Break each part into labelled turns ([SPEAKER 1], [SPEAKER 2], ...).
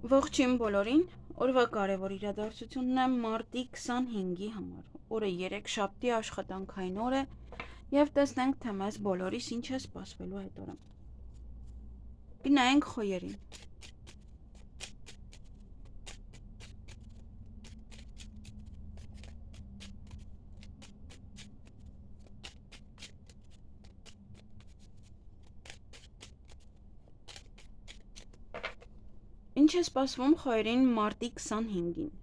[SPEAKER 1] Ողջույն բոլորին, օրվա կարևոր իրադարձությունն է մարտի 25-ի համար, օրը 3 շաբթի աշխատանքային օր է և տեսնենք, թե մեզ բոլորիս ինչ է սպասվելու այդ օրը։ Գնայինք խոյերին։ Ինչ է սպասվում խոյերին մարտի 25-ին։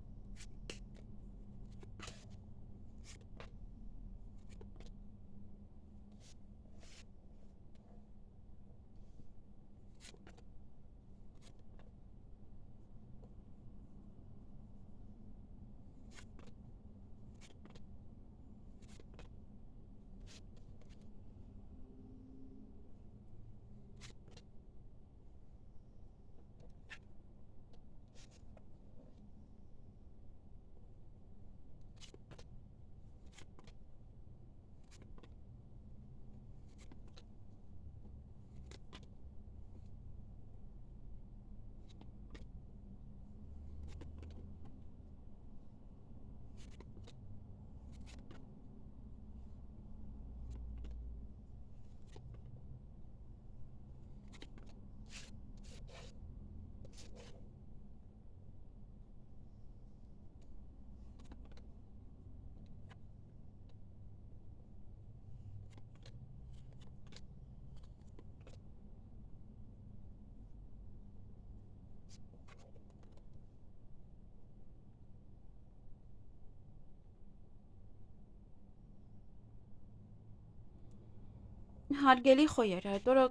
[SPEAKER 1] Հարգելի խոյեր, այդ օրը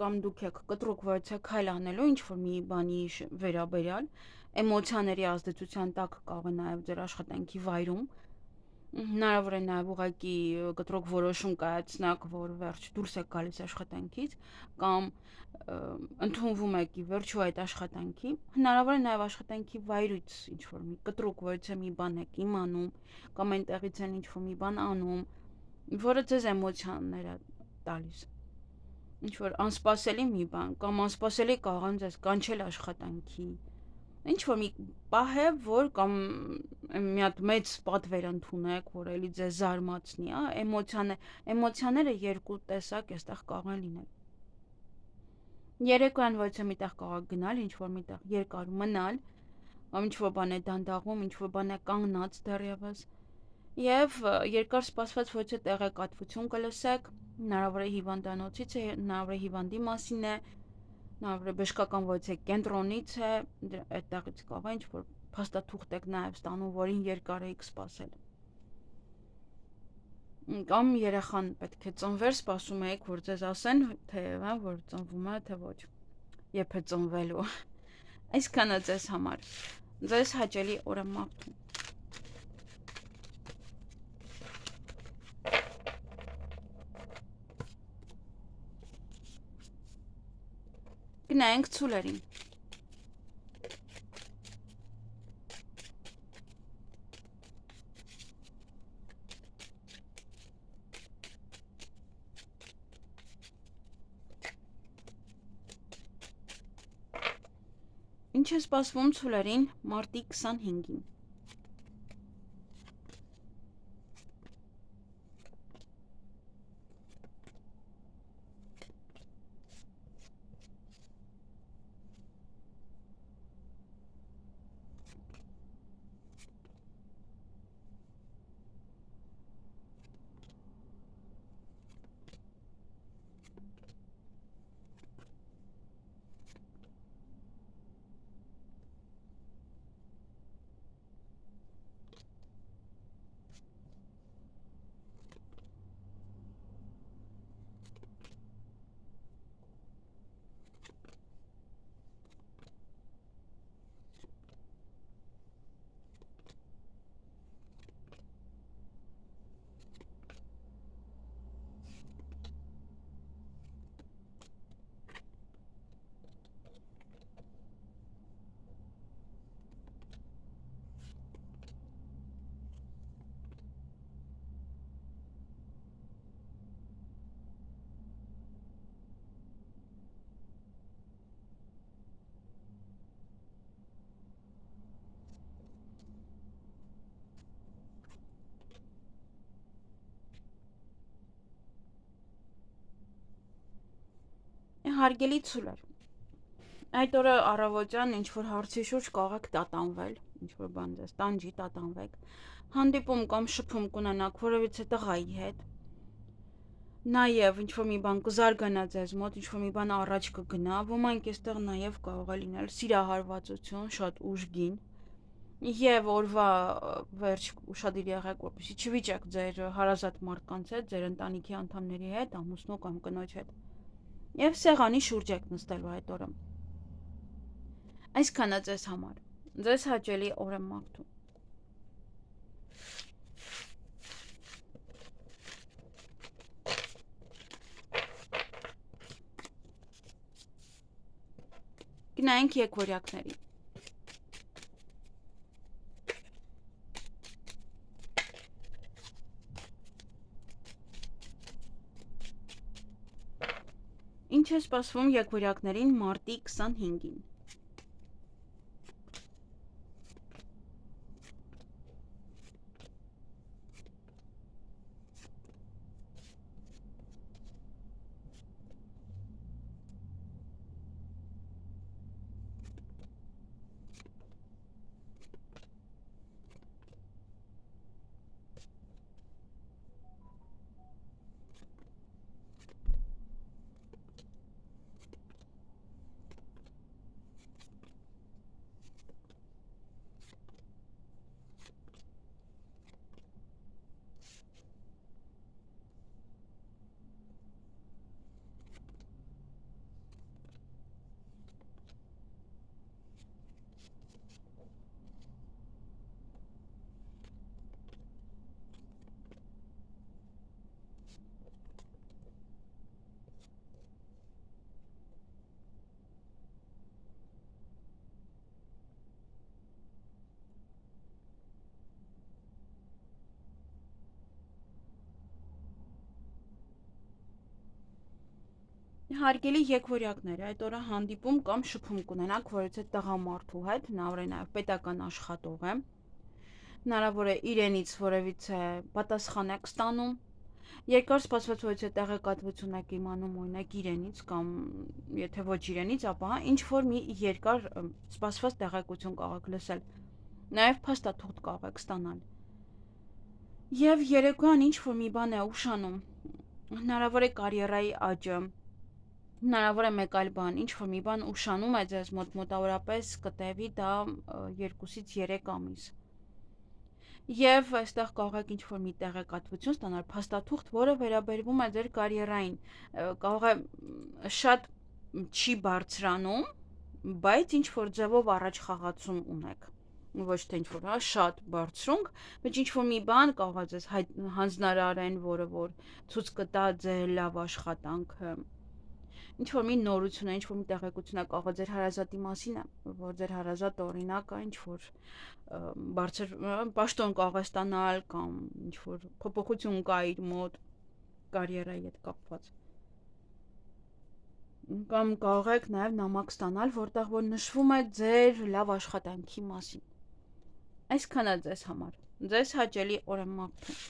[SPEAKER 1] կամ դուք եք կտրուկ քայլ անելու ինչ-որ մի բանի վերաբերյալ, էմոցիաների ազդեցության տակ կարող է նաև ձեր աշխատանքի վայրում, հնարավոր է նաև ուղղակի կտրուկ որոշում կայացնեք, որ վերջ դուրս եք գալիս աշխատանքից, կամ ընդունվում եք ի վերջո այդ աշխատանքի, հնարավոր է նաև աշխատանքի վայրից ինչ-որ մի կտրուկ մի բան եք իմանում, կամ այնտեղից են ինչ-որ մի բան անում, որը ձեզ էմոցիաներ է տալիս, ինչ-որ անսպասելի մի բան, կամ անսպասելի կարող են ձեզ կանչել աշխատանքի, ինչ-որ մի պահ է, որ կամ մի հատ մեծ պատվեր ընդունեք, որ էլի ձեզ զարմացնի, էմոցիաները երկու տեսակ էստեղ կարող են լինել։ Երեկոյան մի տեղ կարող գնալ, ինչ-որ մի տեղ երկար մնալ, կամ ինչ-որ բան է դանդաղում, ինչ-որ բան է կանգնած դեռևս, և երկար սպասված տեղեկատվություն կլսեք, հնարավոր է հիվանդանոցից է, հնարավոր է հիվանդի մասին է, հնարավոր է բժշկական կենտրոնից է, այդտեղից կարող է ինչ-որ փաստաթուղթ եք նաև ստանում, որին երկար էիք սպասել։ Կամ երեխան պետք է ծնվեր, սպասում եք, որ ձեզ ասեն, թե որ ծնվում է, թե ոչ, երբ է ծնվելու։ Այսքանը ձեզ համար։ Ձեզ հաճելի օր եմ մաղթում։ Գնայինք ցուլերին։ Ինչ է սպասվում ցուլերին մարտի 25-ին։ Հարգելի ցուլեր, այդ օրը առավոտյան ինչ-որ հարցի շուրջ կարող եք տատանվել, ինչ-որ բան ձեզ տանջի, տատանվեք, հանդիպում կամ շփում կունենաք որևիցե տղայի հետ, նաև ինչ-որ մի բան կզարգանա ձեզ մոտ, ինչ-որ մի բան առաջ կգնա, ոմանք այստեղ նաև կարող է լինել սիրահարվածություն, շատ ուժգին, եւ օրվա վերջ ուշադիր եղեք, որպեսզի չվիճեք ձեր հարազատ մարդկանց հետ, ձեր ընտանիքի անդամների հետ, ամուսնու կամ կնոջ հետ։ Եվ սեղանի շուրջ եք նստելու այդ օրը։ Այսքանը ձեզ համար։ Ձեզ հաճելի օր եմ մաղթում։ Գնայինք եկվորյակների։ Ինչ է սպասվում եկվորյակներին մարտի 25-ին։ Հարգելի եկվորյակներ, այդ օրը հանդիպում կամ շփում կունենաք որևիցե տղամարդու հետ, հնարավոր է նաև պետական աշխատող է, հնարավոր է իրենից որևիցե պատասխան եք ստանում, երկար սպասված որևիցե տեղեկատվություն եք իմանում օրինակ իրենից կամ եթե ոչ իրենից, ապա ինչ-որ մի երկար սպասված տեղեկություն կարող եք լսել, նաև փաստաթուղթ կարող եք ստանալ։ Եվ երեկոյան ինչ-որ մի բան է ուշանում, հնարավոր է կարիերայի աճը, հնարավոր է մեկ այլ բան, ինչ-որ մի բան ուշանում է ձեզ մոտ մոտավորապես կտևի դա 2-ից 3 ամիս։ Եվ այստեղ կարող եք ինչ-որ մի տեղեկատվություն ստանալ, փաստաթուղթ, որը վերաբերվում է ձեր կարիերային, կարող է շատ չի բարձրանում, բայց ինչ-որ ձևով առաջ խաղացում ունեք, ոչ թե ինչ-որ շատ բարձրունք, բայց ինչ-որ մի բան կարող է ձեզ հանձնարարեն, որը որ ցույց կտա ձեր լավ աշխատանքը, ինչ-որ մի նորություն է, ինչ-որ մի տեղեկություն է, կարող է ձեր հարազատի մասին է, որ ձեր հարազատը օրինակ է, ինչ-որ բարձր պաշտոն կարող է ստանալ կամ ինչ-որ փոփոխություն կա իր մոտ կարիերայի հետ կապված։ Կամ կարող եք նաև նամակ ստանալ, որտեղ որ նշվում է ձեր լավ աշխատանքի մասին։ Այսքանը ձեզ համար։ Ձեզ հաճելի օր եմ մաղթում։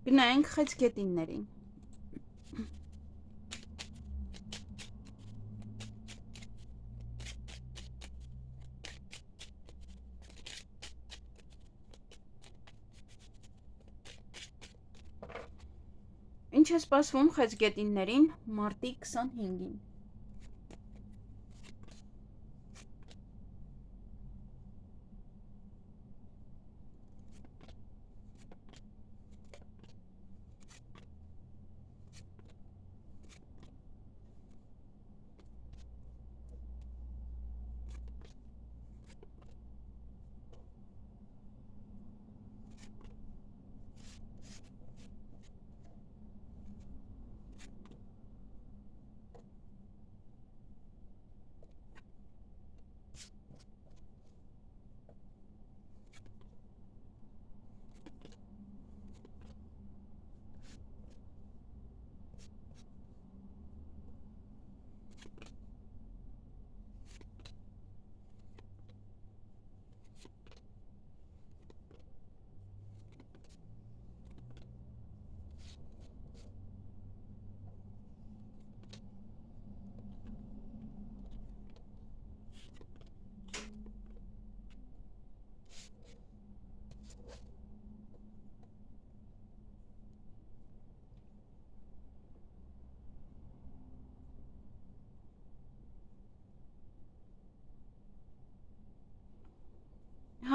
[SPEAKER 1] Գնայինք խեցգետիններին։ Ինչ է սպասվում խեցգետիններին մարտի 25-ին։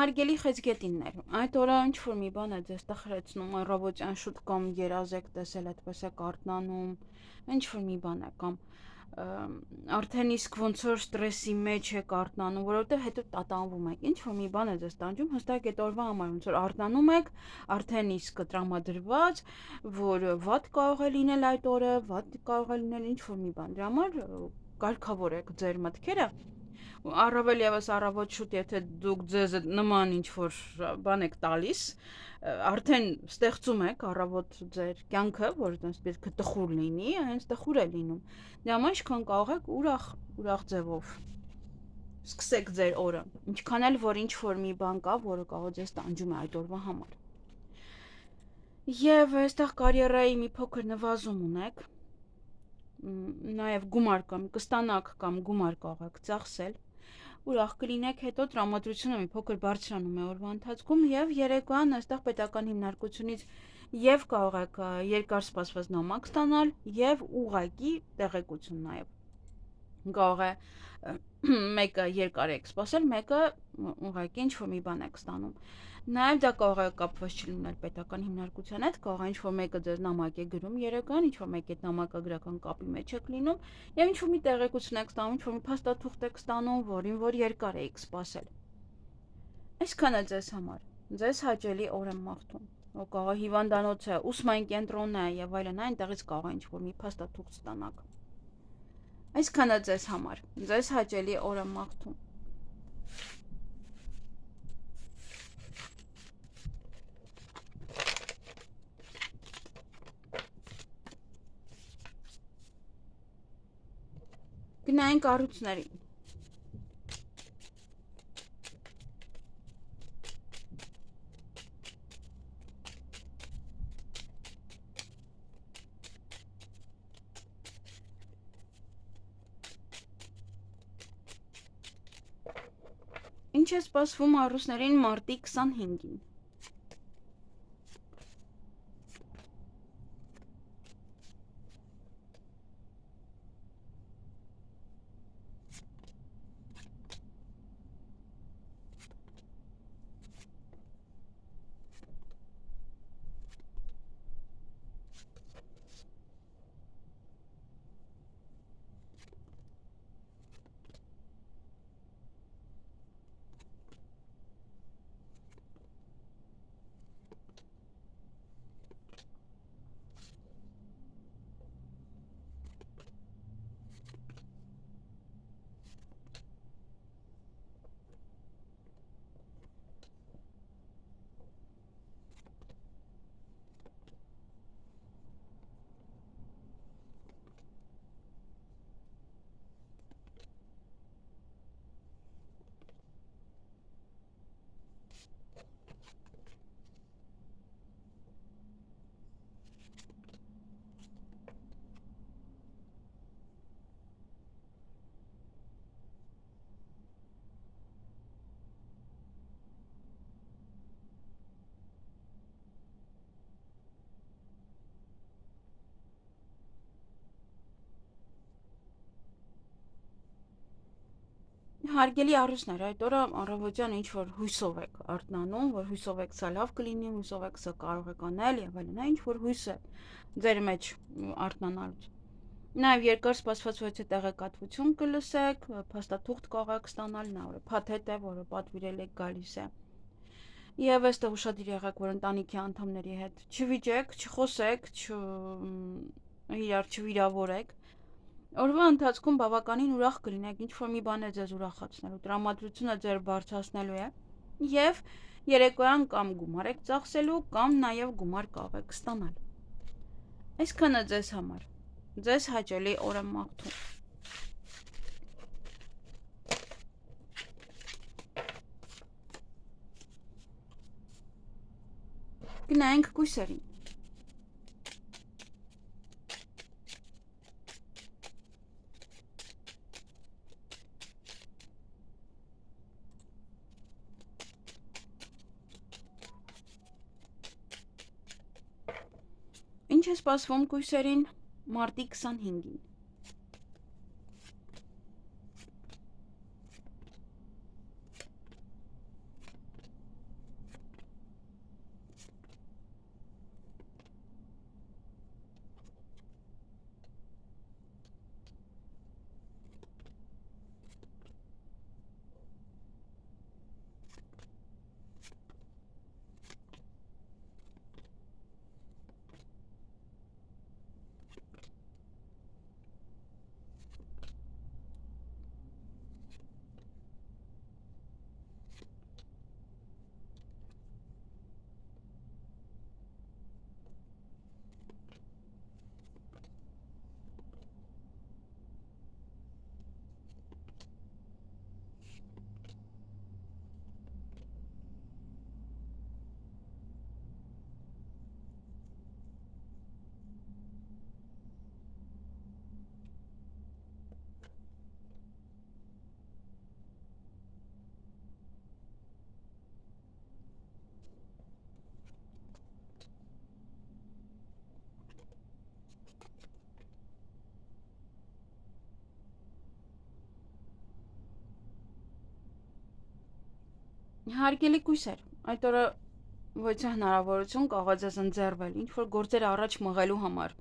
[SPEAKER 1] Հարգելի խեցգետիններ, այդ օրը ինչ-որ մի բան է ձեզ տխրեցնում, առավոտյան շուտ կամ երազ եք տեսել, այդպես եք արթնանում, ինչ-որ մի բան է կամ արդեն իսկ ոնց որ ստրեսի մեջ եք արթնանում, որովհետև հետո տատանվում եք, ինչ-որ մի բան է ձեզ տանջում, հստակ այդ օրվա համար ոնց որ արթնանում եք, արդեն իսկ տրամադրված, որ վատ կարող է լինել այդ օրը, վատ կարող է լինել ինչ-որ մի բան, դրա համար կարգավորեք ձեր մտքերը առավել եւս առավոտ շուտ, եթե դուք ձեզ նման ինչ-որ բան եք տալիս, արդեն ստեղծում եք առավոտ ձեր կյանքը, որ պետք է տխուր լինի, հենց տխուր է լինում։ Դրա համար ինչքան կարող եք ուրախ ձևով սկսեք ձեր օրը, ինչքան էլ որ ինչ-որ մի բան կա, որը կարող ձեզ տանջում է այդ օրվա համար։ Եվ այստեղ կարիերայի մի փոքր նվազում ունեք, նաև գումար կամ կստանաք կամ գումար կարող եք ծախսել, ուրախ կլինեք, հետո տրամադրությունը մի փոքր բարձրանում է օրվա ընթացքում եւ երեկոյան այստեղ պետական հիմնարկությունից եւ կարող եք երկար սպասված նամակ ստանալ եւ ուղղակի տեղեկություն նաեւ կարող է մեկը երկար եք սպասել, մեկը ուղղակի ինչ-որ մի բան եք ստանում։ Նաև դա կարող է կապված չլինել պետական հիմնարկության հետ, կարող է ինչ-որ մեկը ձեզ նամակ է գրում երեկոյան, ինչ-որ մեկի հետ նամակագրական կապի մեջ եք լինում, եւ ինչ-որ մի տեղեկություն եք ստանում, ինչ-որ մի փաստաթուղթ եք ստանում, որին որ երկար էիք սպասել։ Այսքանը ձեզ համար։ Ձեզ հաճելի օր եմ մաղթում։ Կարող է հիվանդանոց է, ուսման կենտրոնն է եւ այլն, այնտեղից կարող է ինչ-որ մի փաստաթուղթ ստանաք։ Այսքանը ձեզ համար։ Ձեզ հաճելի օր եմ մաղթում։ Գնային կառույցներին։ Ինչ է սպասվում առուսներին մարտի 25-ին։ Հարգելի առուսներ, այդ օրը առավոտյան ինչ-որ հույսով եք արթնանում, որ հույսով եք սա լավ կլինի, հույսով եք սա կարող եք անել եւ այլն, ինչ-որ հույս է ձեր մեջ արթնանալուց։ Նաև երկար սպասված ոչ թե տեղեկատվություն կլսեք, փաստաթուղթ կարող եք ստանալ, նա որը փաթեթ է, որը պատվիրել եք գալիս է։ Եվ այստեղ ուշադիր եղեք, որ ընտանիքի անդամների հետ չվիճեք, չխոսեք, իրար չվիրավորեք։ Օրվա ընթացքում բավականին ուրախ կլինեք, ինչ-որ մի բան է ձեզ ուրախացնելու, տրամադրությունը ձեր բարձրացնելու է եւ երեկոյան կամ գումար եք ծախսելու կամ նաեւ գումար կարող եք ստանալ։ Այսքանը ձեզ համար։ Ձեզ հաճելի օր եմ մաղթում։ Գնայինք կույսերին։ Ինչ է սպասվում կույսերին մարտի 25-ին։ Հարգելի կույսեր, այդ օրը ոչ է հնարավորություն կարող ձեզ ընձեռվել ինչ-որ գործեր առաջ մղելու համար։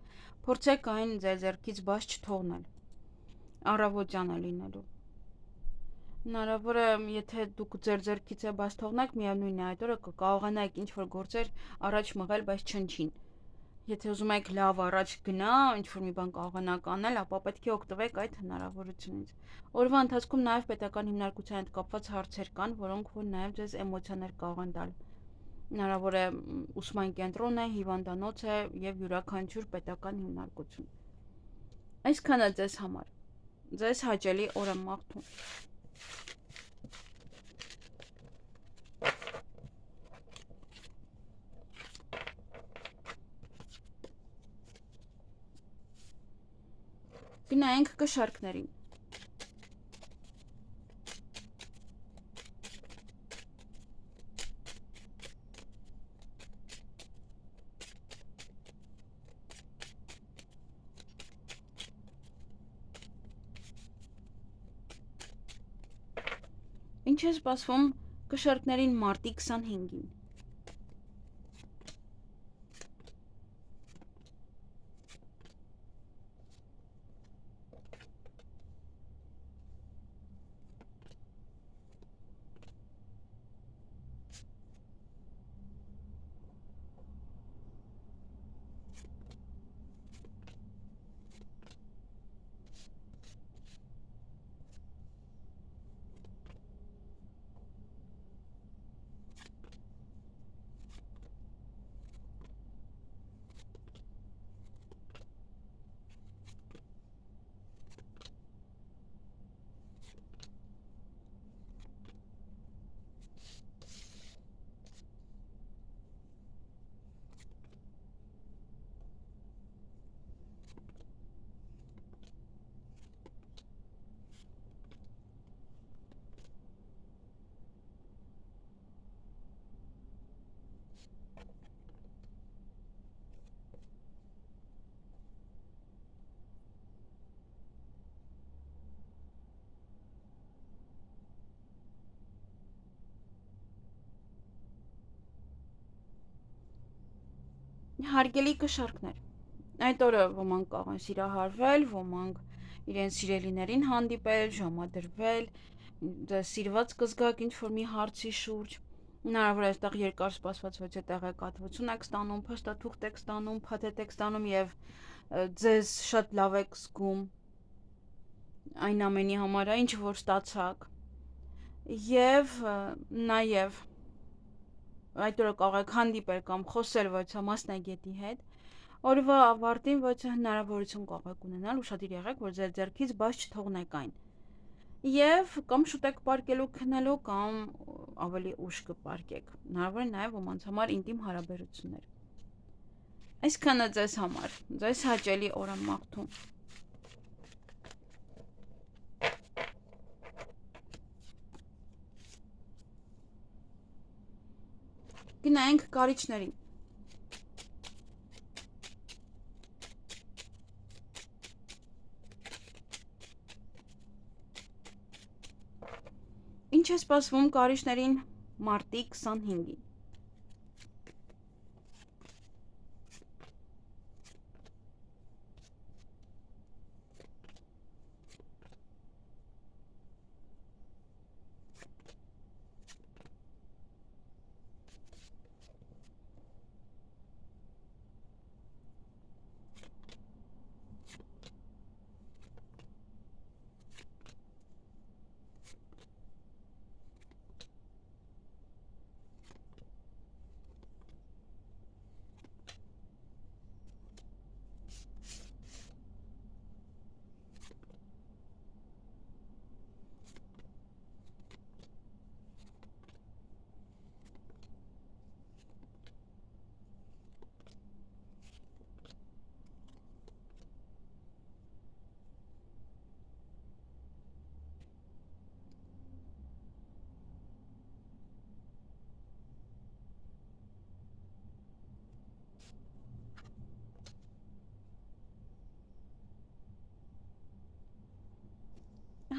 [SPEAKER 1] Փորձեք այն ձեր ձեռքից բաց չթողնել։ Առավոտյան է լինելու։ Հնարավոր է, եթե դուք ձեր ձեռքից է բաց թողնեք, միևնույն է, այդ օրը կկարողանաք ինչ-որ գործեր առաջ մղել, բայց չնչին։ Եթե ուզում եք լավ առաջ գնա, ինչ-որ մի բան կարողանաք անել, ապա պետք է օգտվեք այդ հնարավորությունից։ Օրվա ընթացքում նաև պետական հիմնարկության հետ կապված հարցեր կան, որոնք որ նաև ձեզ էմոցիաներ կարող են տալ։ Հնարավոր է ուսման կենտրոն է, հիվանդանոց է եւ յուրաքանչյուր պետական հիմնարկություն։ Այսքանը ձեզ համար։ Ձեզ հաճելի օր եմ մաղթում։ Գնայինք կշարքներին։ Ինչ է սպասվում կշարքներին մարտի 25-ին։ Հարգելի կշարքներ, այդ օրը ոմանք կարող են սիրահարվել, ոմանք իրենց սիրելիներին հանդիպել, ժամադրվել, ձեզ սիրված կզգաք ինչ-որ մի հարցի շուրջ։ Հնարավոր է այստեղ երկար սպասված ոչ է տեղեկատվություն եք ստանում, փաստաթուղթ եք ստանում, փաթեթ եք ստանում եւ ձեզ շատ լավ եք զգում այն ամենի համար, ինչ որ ստացաք։ Եվ նաեւ այդ օրը կարող եք հանդիպել կամ խոսել ոչ մասնագետի հետ, օրվա ավարտին ոչ հնարավորություն կարող եք ունենալ, ուշադիր եղեք, որ ձեր ձեռքից բաց չթողնեք այն։ Եվ կամ շուտ եք պարկելու քնելու, կամ ավելի ուշ կպարկեք։ Հնարավոր է նաև ոմանց համար ինտիմ հարաբերություններ։ Այսքանը ձեզ համար, ձեզ հաճելի օր եմ մաղթում։ Գնայինք կարիճներին։ Ինչ է սպասվում կարիճներին մարտի 25-ին։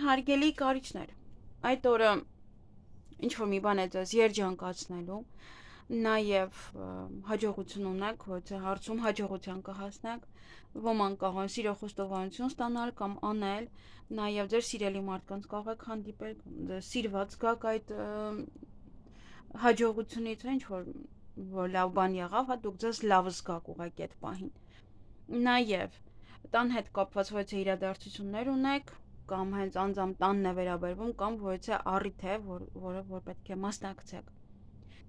[SPEAKER 1] Հարգելի կարիճներ, այդ օրը ինչ որ մի բան է ձեզ երջանկացնելու, նաև հաջողություն ունեք, ոչ հարցում հաջողության կհասնեք, ոմանք կարող են սիրո խոստովանություն ստանալ կամ անել, նաև ձեր սիրելի մարդկանց կարող եք հանդիպել, ձեզ սիրված գաք այդ հաջողությունից, ինչ որ լավ բան եղավ, հա դուք ձեզ լավ զգաք ուղղակի այդ պահին։ Նաև տան հետ կապված որևէ իրադարձություններ ունեք, կամ հենց անձամբ տանն է վերաբերվում, կամ որևէ առիթ է, որ պետք է մասնակցեք,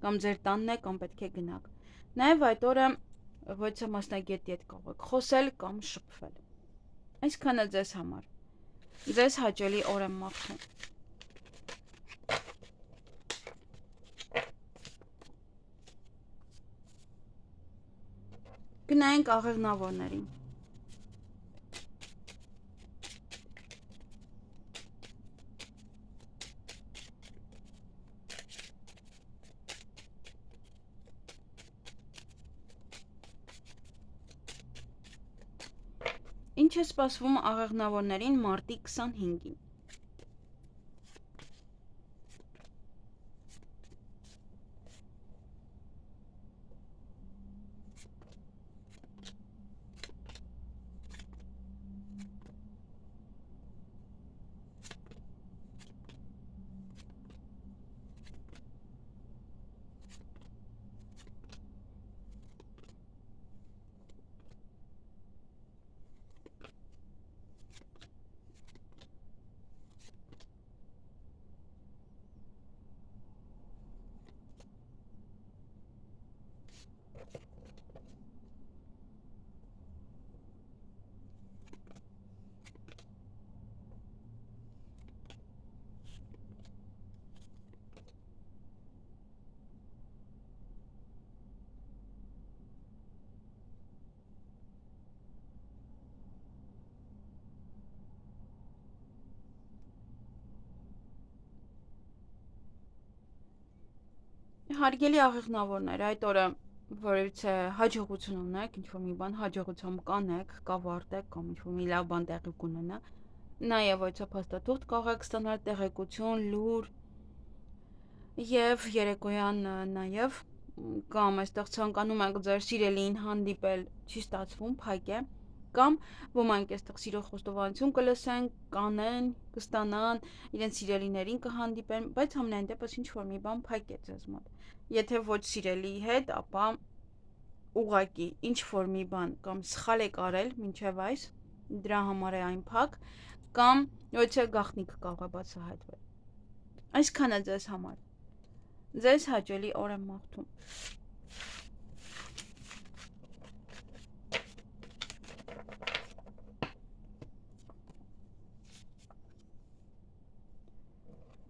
[SPEAKER 1] կամ ձեր տանն է, կամ պետք է գնաք։ Նաև այդ օրը որևէ մասնագետի հետ կարող եք խոսել կամ շփվել։ Այսքանը ձեզ համար։ Ձեզ հաճելի օր եմ մաղթում։ Գնայինք աղեղնավորներին։ Ինչ է սպասվում աղեղնավորներին մարտի 25-ին։ Հարգելի աղեղնավորներ, այդ օրը որևէ հաջողություն ունեք, ինչ-որ մի բան հաջողությամբ կանեք, կավարտեք կամ ինչ-որ մի լավ բան տեղի կունենա, նաև որևէ փաստաթուղթ կարող եք ստանալ, տեղեկություն, լուր, եւ երեկոյան նաև կամ այստեղ ցանկանում եք ձեր սիրելիին հանդիպել, չի ստացվում, փակ է, կամ ոմանք այստեղ սիրո խոստովանություն կլսեն, կանեն, կստանան, իրենց սիրելիներին կհանդիպեն, բայց ամենայն դեպս ինչ-որ մի բան փակ է ձեզ մոտ։ Եթե ոչ սիրելիի հետ, ապա ուղղակի ինչ-որ մի բան կամ սխալ եք արել մինչև այս, դրա համար է այն փակ, կամ ոչ գաղտնիք կարող է բացահայտվել։ Այսքանը ձեզ համար։ Ձեզ հաճելի օր եմ մաղթում։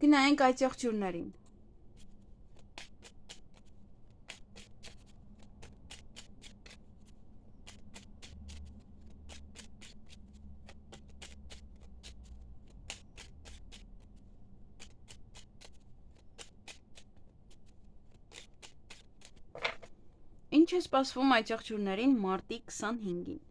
[SPEAKER 1] Գնայինք այդ եղջյուրներին։ Ինչ է սպասվում այդ եղջյուրներին մարտի 25-ին։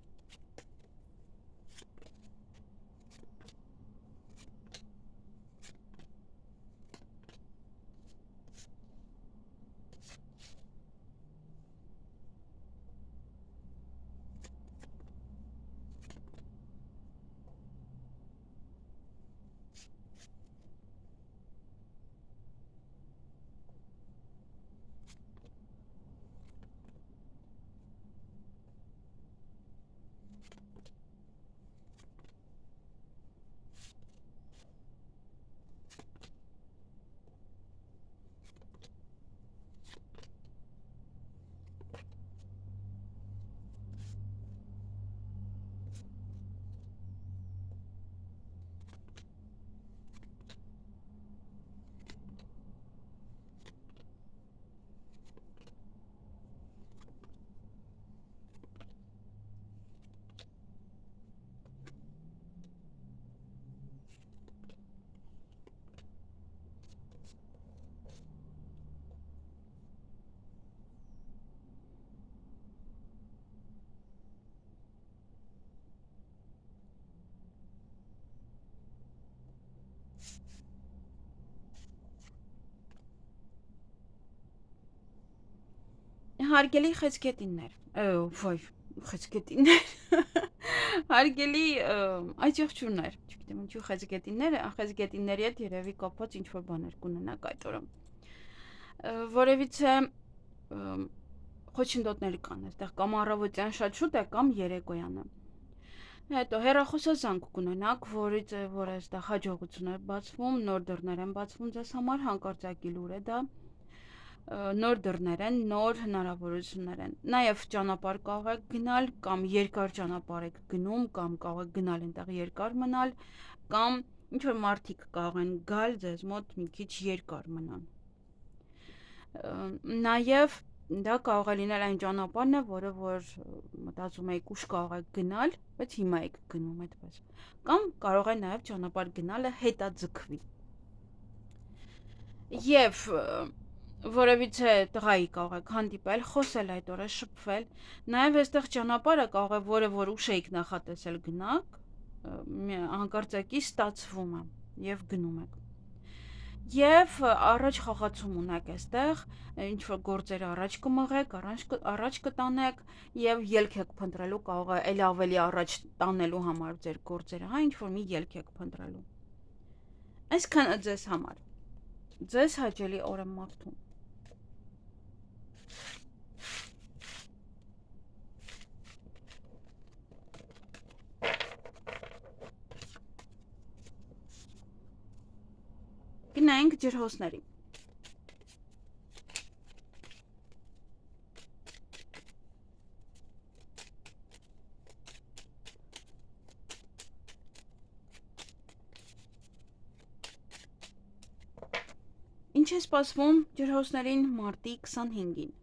[SPEAKER 1] Հարգելի խեցգետիններ, ոյ, խեցգետիններ, հարգելի այծեղջուրներ, չգիտեմ ինչու խեցգետինների հետ երևի կապված ինչ-որ բաներ կունենաք այդ օրը, որևիցե խոչընդոտներ կան այստեղ, կամ առավոտյան շատ շուտ է, կամ երեկոյանը, հետո հեռախոսազանգ կունենաք, որից որ այստեղ հաջողություն է բացվում, նոր դռներ են բացվում ձեզ համար, հանկարծակի լուր է դա, նոր դռներ են, նոր հնարավորություններ են, նաև ճանապարհ կարող եք գնալ, կամ երկար ճանապարհ եք գնում, կամ կարող եք գնալ այնտեղ երկար մնալ, կամ ինչ-որ մարդիկ կարող են գալ ձեզ մոտ մի քիչ երկար մնան, նաև դա կարող է լինել այն ճանապարհն է, որը որ մտածում եք ուշ կարող եք գնալ, բայց հիմա եք գնում այդպես, կամ կարող է նաև ճանապարհ գնալը հետաձգվի, եւ որևիցե տղայի կարող եք հանդիպել, խոսել այդ օրը, շփվել, նաև այստեղ ճանապարհը կարող է, որը որ ուշ եք նախատեսել գնաք, հանկարծակի ստացվում է եւ գնում եք։ Եվ առաջ խաղացում ունեք այստեղ, ինչ որ գործեր առաջ կմղեք, առաջ կտանեք եւ ելք եք փնտրելու, կարող է ել ավելի առաջ տանելու համար ձեր գործերը, հա, ինչ որ մի ելք եք փնտրելու։ Այսքանը ձեզ համար։ Ձեզ հաճելի օր եմ մաղթում։ Գնանք ջրհոսների։ Ինչ է սպասվում ջրհոսներին մարտի 25-ին։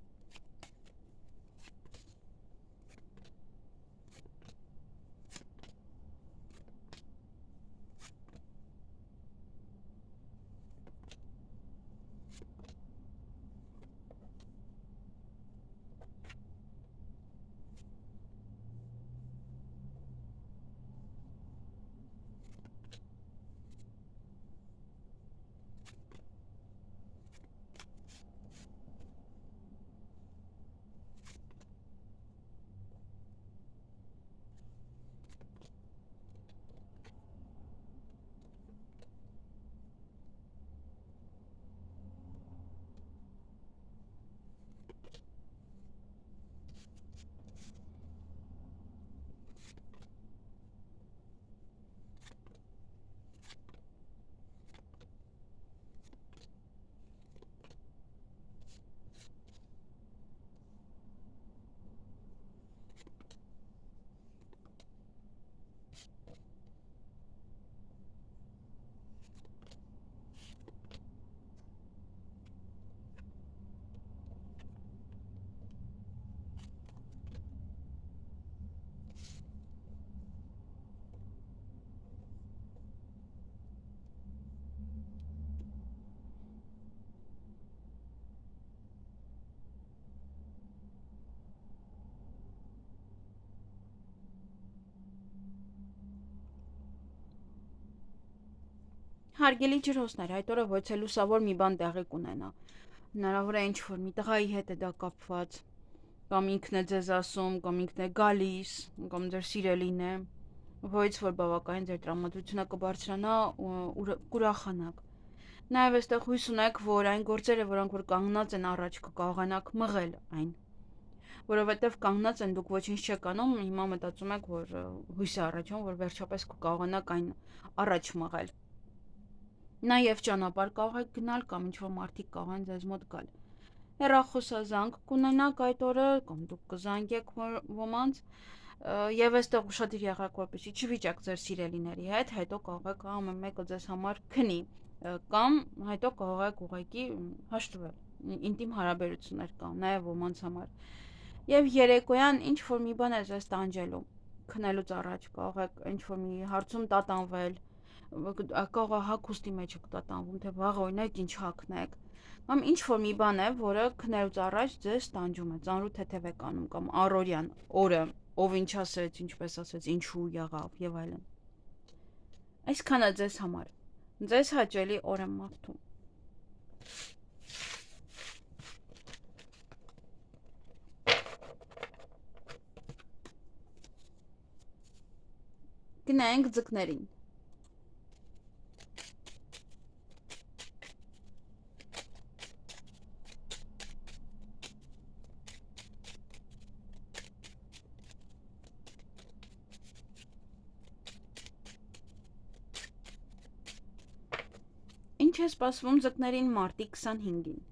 [SPEAKER 1] Հարգելի ջրհոսներ, այդ օրը ոչ է լուսավոր մի բան տեղի կունենա։ Հնարավոր է ինչ-որ մի տղայի հետ է դա կապված, կամ ինքն է ձեզ ասում, կամ ինքն է գալիս, կամ ձեր սիրելին է, ոչ որ բավականին ձեր տրամադրությունը կբարձրանա ու կուրախանաք։ Նաև այստեղ հույս ունեք, որ այն գործերը, որոնք որ կանգնած են առաջ, կկարողանաք մղել այն։ Որովհետև կանգնած են դուք ոչինչ չեք անում, հիմա մտածում եք, որ հույս է առաջում, որ վերջապես կկարողանաք այն առաջ մղել։ Նաև ճանապարհ կարող եք գնալ կամ ինչ-որ մարդիկ կարող են ձեզ մոտ գալ։ Հեռախոսազանգ կունենաք այդ օրը, կամ դուք կզանգեք ոմանց, եւ այստեղ ուշադիր եղեք, որպեսզի չվիճեք ձեր սիրելիների հետ, հետո կարող եք ամեն մեկը ձեզ համար քնի, կամ հետո կարող եք ուղղակի հաշտվել, ինտիմ հարաբերություններ կան, նաև ոմանց համար։ Եվ երեկոյան ինչ-որ մի բան է ձեզ տանջելու, քնելուց առաջ կարող եք ինչ-որ մի հարցում տատանվել, կարող է հագուստի մեջ եք տատանվում, թե վաղ օրինակ ինչ հագնեք, կամ ինչ-որ մի բան է, որը քնելուց առաջ ձեզ տանջում է, ծանրու թեթև եք անում, կամ առօրյան օրը, ով ինչ ասեց, ինչպես ասեց, ինչու եղավ եւ այլն։ Այսքանը ձեզ համար։ Ձեզ հաճելի օր եմ մաղթում։
[SPEAKER 2] Հարգելի ջրհոսներ, այդ օրը ոչ է լուսավոր մի բան տեղի կունենա։ Հնարավոր է ինչ-որ մի տղայի հետ է դա կապված, կամ ինքն է ձեզ ասում, կամ ինքն է գալիս, ոչ որ բավականին ձեր տրամադրությունը կբարձրանա ու կուրախանաք։ Նաև այստեղ հույս ունեք, որ այն գործերը, որոնք որ կանգնած են առաջ, կկարողանաք մղել այն։ Որովհետև կանգնած են դուք ոչինչ չեք անում, հիմա մտածում եք, որ հույս է առաջում, որ վերջապես կկարողանաք այն առաջ մղել։ Այսքանը ձեզ համար։ Ձեզ հաճելի օր եմ մաղթում։
[SPEAKER 1] Գնայինք ձկներին։ Ինչ է սպասվում ձկներին մարտի 25-ին։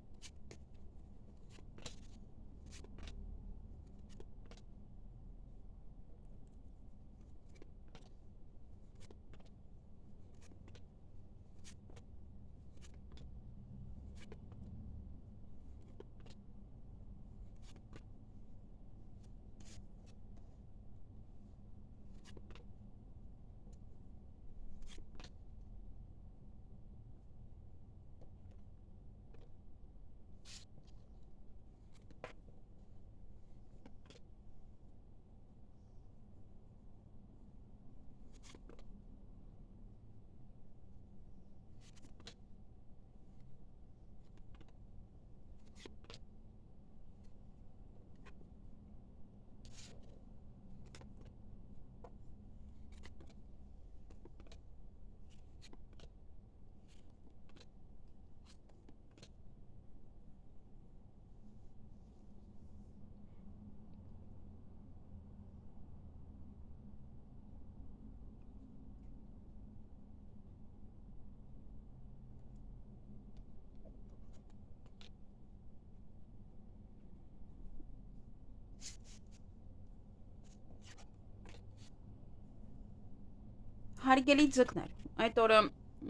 [SPEAKER 1] Հարգելի ձկներ, այդ օրը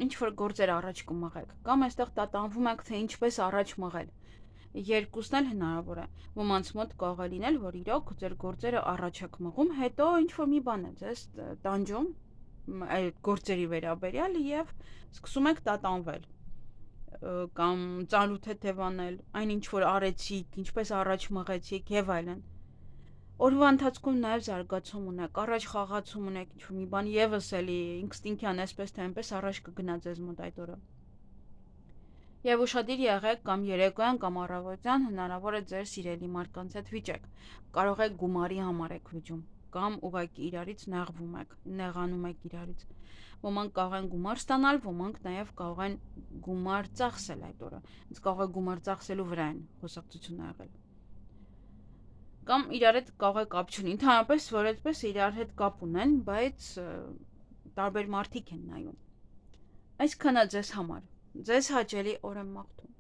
[SPEAKER 1] ինչ որ գործեր առաջ կմղեք, կամ այստեղ տատանվում եք, թե ինչպես առաջ մղել։ Երկուսն էլ հնարավոր է։ Ոմանց մոտ կարող է լինել, որ իրոք ձեր գործերը առաջ եք մղում, հետո ինչ որ մի բան է ձեզ տանջում այդ գործերի վերաբերյալ եւ սկսում եք տատանվել կամ ծանոթ-թեթևանել, այն ինչ որ արեցիք, ինչպես առաջ մղեցիք եւ այլն։ Օրվա ընթացքում նաև զարգացում ունեք, առաջ խաղացում ունեք, ինչ-որ մի բան եւս էլի ինստինկտյան այսպես թե այնպես առաջ կգնա ձեզ մոտ այդ օրը։ Եվ ուշադիր եղեք կամ երեկոյան կամ առավոտյան հնարավոր է ձեր սիրելի մարդկանց հետ վիճեք։ Կարող եք գումարի համար եք վիճում կամ ուղղակի իրարից նեղվում եք, նեղանում եք իրարից։ Ոմանք կարող են գումար ստանալ, ոմանք նաև կարող են գումար ծախսել այդ օրը։ Իսկ կարող է գումար ծախսելու վրա են խոսակցությունը եղել։ Կամ իրար հետ կարող է կապ չունի, ընդհանրապես որ այդպես իրար հետ կապ ունեն, բայց տարբեր մարդիկ են նայում։ Այսքանը ձեզ համար։ Ձեզ հաճելի օր եմ մաղթում։